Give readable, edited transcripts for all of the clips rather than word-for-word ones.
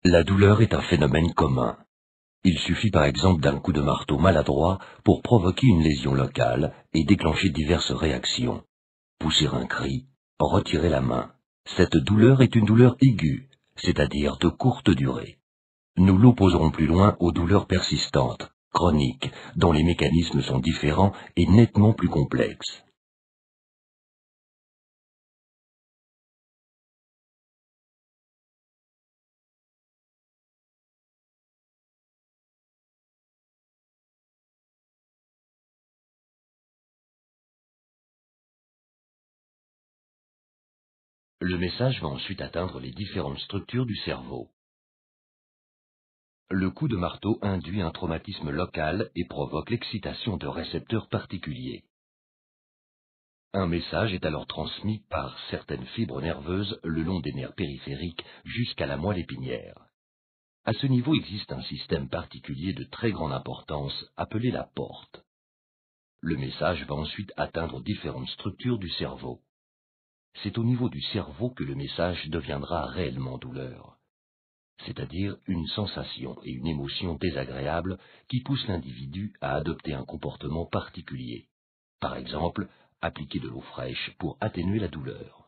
La douleur est un phénomène commun. Il suffit par exemple d'un coup de marteau maladroit pour provoquer une lésion locale et déclencher diverses réactions. Pousser un cri, retirer la main. Cette douleur est une douleur aiguë, c'est-à-dire de courte durée. Nous l'opposerons plus loin aux douleurs persistantes, chroniques, dont les mécanismes sont différents et nettement plus complexes. Le message va ensuite atteindre les différentes structures du cerveau. Le coup de marteau induit un traumatisme local et provoque l'excitation de récepteurs particuliers. Un message est alors transmis par certaines fibres nerveuses le long des nerfs périphériques jusqu'à la moelle épinière. À ce niveau existe un système particulier de très grande importance appelé la porte. Le message va ensuite atteindre différentes structures du cerveau. C'est au niveau du cerveau que le message deviendra réellement douleur, c'est-à-dire une sensation et une émotion désagréables qui poussent l'individu à adopter un comportement particulier. Par exemple, appliquer de l'eau fraîche pour atténuer la douleur.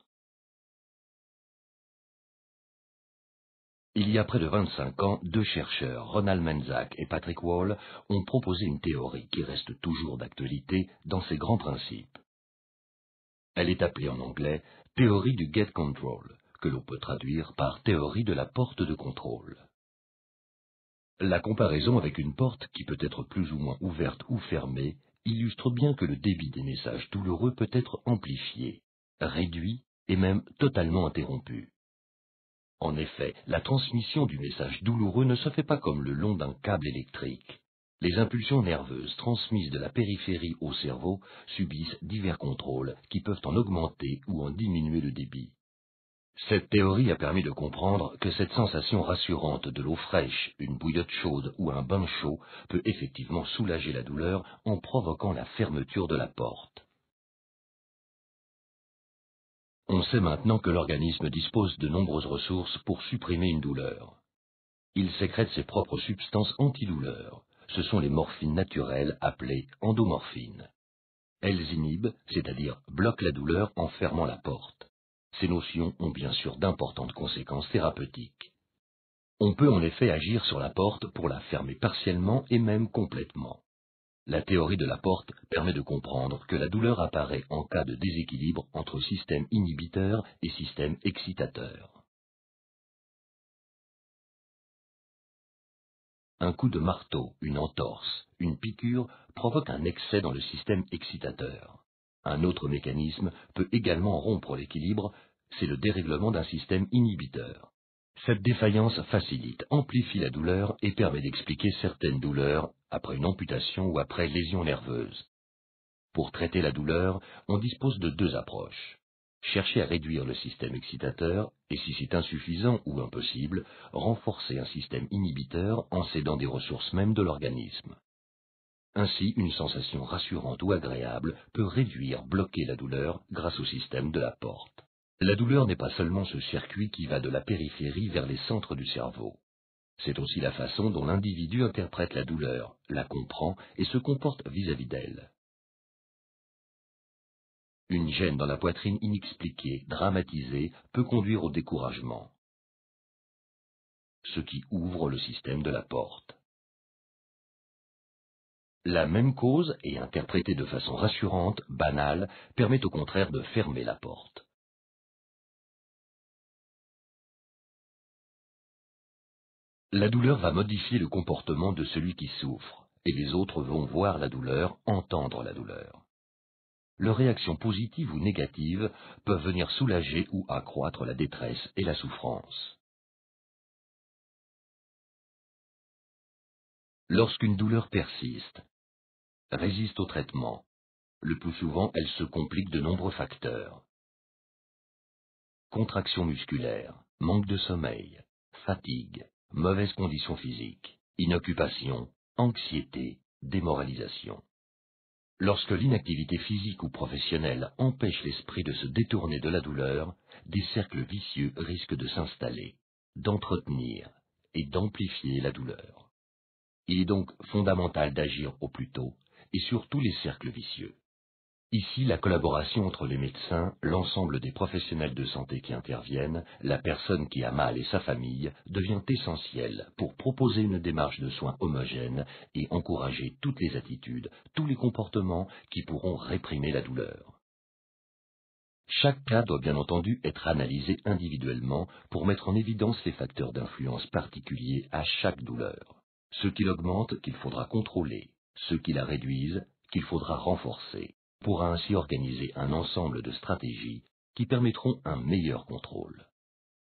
Il y a près de 25 ans, deux chercheurs, Ronald Menzack et Patrick Wall, ont proposé une théorie qui reste toujours d'actualité dans ses grands principes. Elle est appelée en anglais théorie du gate control, que l'on peut traduire par théorie de la porte de contrôle. La comparaison avec une porte qui peut être plus ou moins ouverte ou fermée illustre bien que le débit des messages douloureux peut être amplifié, réduit et même totalement interrompu. En effet, la transmission du message douloureux ne se fait pas comme le long d'un câble électrique. Les impulsions nerveuses transmises de la périphérie au cerveau subissent divers contrôles qui peuvent en augmenter ou en diminuer le débit. Cette théorie a permis de comprendre que cette sensation rassurante de l'eau fraîche, une bouillotte chaude ou un bain chaud peut effectivement soulager la douleur en provoquant la fermeture de la porte. On sait maintenant que l'organisme dispose de nombreuses ressources pour supprimer une douleur. Il sécrète ses propres substances antidouleurs. Ce sont les morphines naturelles appelées endomorphines. Elles inhibent, c'est-à-dire bloquent la douleur en fermant la porte. Ces notions ont bien sûr d'importantes conséquences thérapeutiques. On peut en effet agir sur la porte pour la fermer partiellement et même complètement. La théorie de la porte permet de comprendre que la douleur apparaît en cas de déséquilibre entre système inhibiteur et système excitateur. Un coup de marteau, une entorse, une piqûre provoque un excès dans le système excitateur. Un autre mécanisme peut également rompre l'équilibre, c'est le dérèglement d'un système inhibiteur. Cette défaillance facilite, amplifie la douleur et permet d'expliquer certaines douleurs après une amputation ou après lésion nerveuse. Pour traiter la douleur, on dispose de deux approches. Chercher à réduire le système excitateur et, si c'est insuffisant ou impossible, renforcer un système inhibiteur en cédant des ressources mêmes de l'organisme. Ainsi, une sensation rassurante ou agréable peut réduire, bloquer la douleur grâce au système de la porte. La douleur n'est pas seulement ce circuit qui va de la périphérie vers les centres du cerveau. C'est aussi la façon dont l'individu interprète la douleur, la comprend et se comporte vis-à-vis d'elle. Une gêne dans la poitrine inexpliquée, dramatisée, peut conduire au découragement, ce qui ouvre le système de la porte. La même cause, et interprétée de façon rassurante, banale, permet au contraire de fermer la porte. La douleur va modifier le comportement de celui qui souffre, et les autres vont voir la douleur, entendre la douleur. Leurs réactions positives ou négatives peuvent venir soulager ou accroître la détresse et la souffrance. Lorsqu'une douleur persiste, résiste au traitement, le plus souvent elle se complique de nombreux facteurs. Contraction musculaire, manque de sommeil, fatigue, mauvaises conditions physiques, inoccupation, anxiété, démoralisation. Lorsque l'inactivité physique ou professionnelle empêche l'esprit de se détourner de la douleur, des cercles vicieux risquent de s'installer, d'entretenir et d'amplifier la douleur. Il est donc fondamental d'agir au plus tôt et sur tous les cercles vicieux. Ici, la collaboration entre les médecins, l'ensemble des professionnels de santé qui interviennent, la personne qui a mal et sa famille, devient essentielle pour proposer une démarche de soins homogène et encourager toutes les attitudes, tous les comportements qui pourront réprimer la douleur. Chaque cas doit bien entendu être analysé individuellement pour mettre en évidence les facteurs d'influence particuliers à chaque douleur. Ceux qui l'augmentent, qu'il faudra contrôler, ceux qui la réduisent, qu'il faudra renforcer. Pourra ainsi organiser un ensemble de stratégies qui permettront un meilleur contrôle.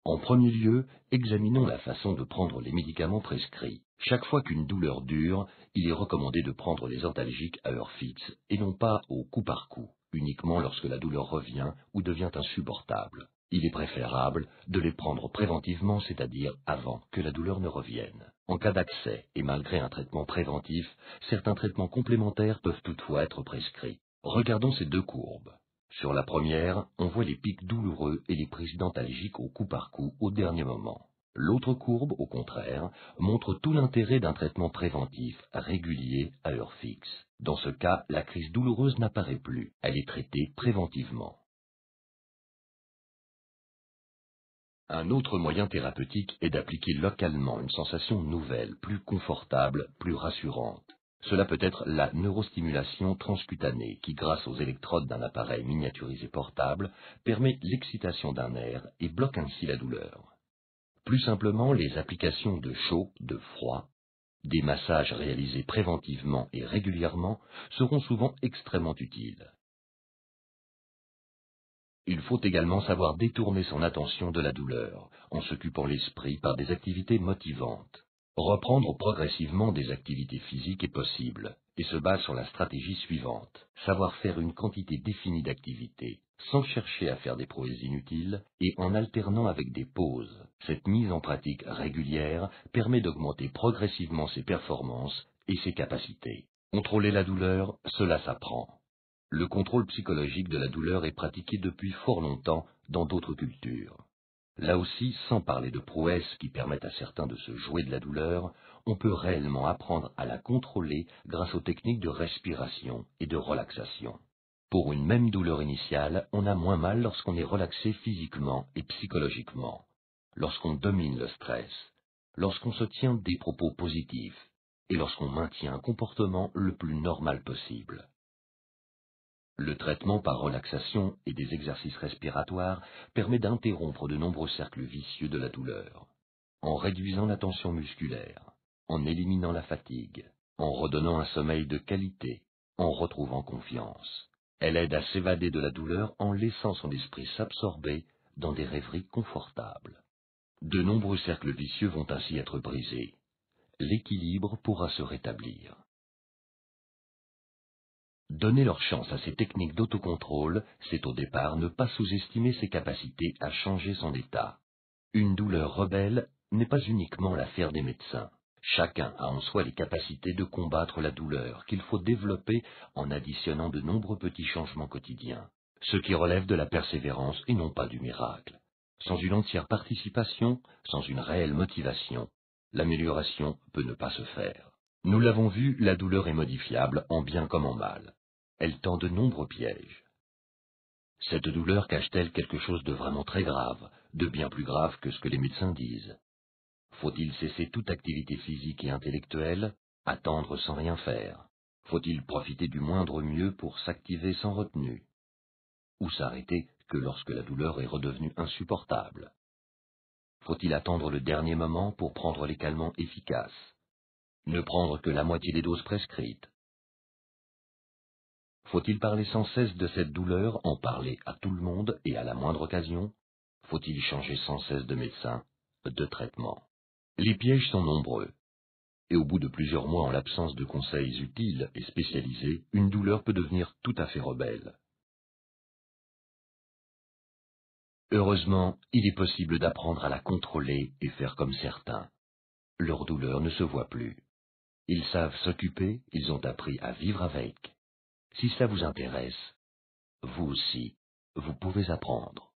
En premier lieu, examinons la façon de prendre les médicaments prescrits. Chaque fois qu'une douleur dure, il est recommandé de prendre les antalgiques à heure fixe et non pas au coup par coup, uniquement lorsque la douleur revient ou devient insupportable. Il est préférable de les prendre préventivement, c'est-à-dire avant que la douleur ne revienne. En cas d'accès et malgré un traitement préventif, certains traitements complémentaires peuvent toutefois être prescrits. Regardons ces deux courbes. Sur la première, on voit les pics douloureux et les prises d'antalgiques au coup par coup au dernier moment. L'autre courbe, au contraire, montre tout l'intérêt d'un traitement préventif régulier à heure fixe. Dans ce cas, la crise douloureuse n'apparaît plus, elle est traitée préventivement. Un autre moyen thérapeutique est d'appliquer localement une sensation nouvelle, plus confortable, plus rassurante. Cela peut être la neurostimulation transcutanée qui, grâce aux électrodes d'un appareil miniaturisé portable, permet l'excitation d'un nerf et bloque ainsi la douleur. Plus simplement, les applications de chaud, de froid, des massages réalisés préventivement et régulièrement seront souvent extrêmement utiles. Il faut également savoir détourner son attention de la douleur, en s'occupant l'esprit par des activités motivantes. Reprendre progressivement des activités physiques est possible, et se base sur la stratégie suivante. Savoir faire une quantité définie d'activités, sans chercher à faire des prouesses inutiles, et en alternant avec des pauses. Cette mise en pratique régulière permet d'augmenter progressivement ses performances et ses capacités. Contrôler la douleur, cela s'apprend. Le contrôle psychologique de la douleur est pratiqué depuis fort longtemps dans d'autres cultures. Là aussi, sans parler de prouesses qui permettent à certains de se jouer de la douleur, on peut réellement apprendre à la contrôler grâce aux techniques de respiration et de relaxation. Pour une même douleur initiale, on a moins mal lorsqu'on est relaxé physiquement et psychologiquement, lorsqu'on domine le stress, lorsqu'on se tient des propos positifs et lorsqu'on maintient un comportement le plus normal possible. Le traitement par relaxation et des exercices respiratoires permet d'interrompre de nombreux cercles vicieux de la douleur, en réduisant la tension musculaire, en éliminant la fatigue, en redonnant un sommeil de qualité, en retrouvant confiance. Elle aide à s'évader de la douleur en laissant son esprit s'absorber dans des rêveries confortables. De nombreux cercles vicieux vont ainsi être brisés. L'équilibre pourra se rétablir. Donner leur chance à ces techniques d'autocontrôle, c'est au départ ne pas sous-estimer ses capacités à changer son état. Une douleur rebelle n'est pas uniquement l'affaire des médecins. Chacun a en soi les capacités de combattre la douleur qu'il faut développer en additionnant de nombreux petits changements quotidiens, ce qui relève de la persévérance et non pas du miracle. Sans une entière participation, sans une réelle motivation, l'amélioration peut ne pas se faire. Nous l'avons vu, la douleur est modifiable en bien comme en mal. Elle tend de nombreux pièges. Cette douleur cache-t-elle quelque chose de vraiment très grave, de bien plus grave que ce que les médecins disent? Faut-il cesser toute activité physique et intellectuelle, attendre sans rien faire? Faut-il profiter du moindre mieux pour s'activer sans retenue? Ou s'arrêter que lorsque la douleur est redevenue insupportable? Faut-il attendre le dernier moment pour prendre les calmants efficaces? Ne prendre que la moitié des doses prescrites? Faut-il parler sans cesse de cette douleur, en parler à tout le monde et à la moindre occasion? Faut-il changer sans cesse de médecin, de traitement? Les pièges sont nombreux, et au bout de plusieurs mois en l'absence de conseils utiles et spécialisés, une douleur peut devenir tout à fait rebelle. Heureusement, il est possible d'apprendre à la contrôler et faire comme certains. Leur douleur ne se voit plus. Ils savent s'occuper, ils ont appris à vivre avec. Si cela vous intéresse, vous aussi, vous pouvez apprendre.